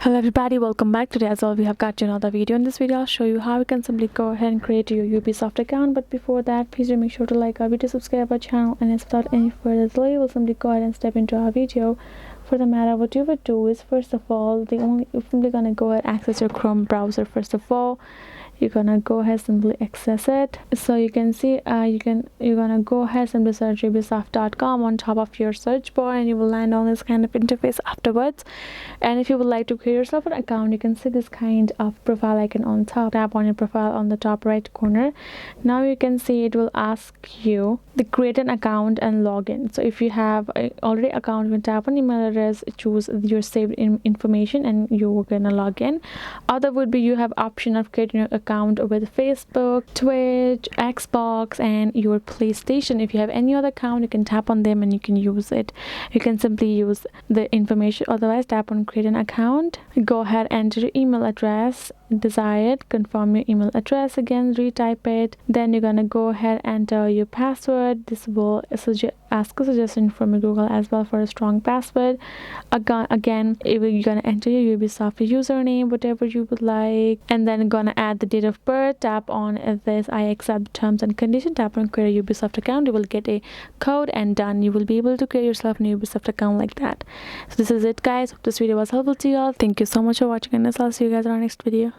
Hello everybody, welcome back. Today as well we have got another video. In this video I'll show you how you can simply go ahead and create your Ubisoft account. But before that, please do make sure to like our video, subscribe our channel, and without any further delay we'll simply go ahead and step into our video. For the matter, what you would do is, first of all, you're simply gonna go ahead and access your Chrome browser. First of all, you're gonna go ahead simply access it. So you can see you're gonna go ahead simply search ubisoft.com on top of your search bar, and you will land on this kind of interface afterwards. And if you would like to create yourself an account, you can see this kind of profile icon on top. Tap on your profile on the top right corner. Now you can see it will ask you to create an account and login. So if you have already account, you can tap on email address, choose your saved information, and you're gonna log in. Other would be you have option of creating your account with Facebook, Twitch, Xbox, and your PlayStation. If you have any other account, you can tap on them and you can use it. You can simply use the information. Otherwise, tap on create an account. Go ahead, enter your email address desired, confirm your email address again, retype it. Then you're gonna go ahead and enter your password. This will ask a suggestion from Google as well for a strong password. Again, you're gonna enter your Ubisoft username, whatever you would like, and then gonna add the date of birth. Tap on this I accept terms and conditions. Tap on create a Ubisoft account. You will get a code, and done. You will be able to create yourself a Ubisoft account like that. So this is it, guys. Hope this video was helpful to you all. Thank you so much for watching, and I'll see you guys in our next video.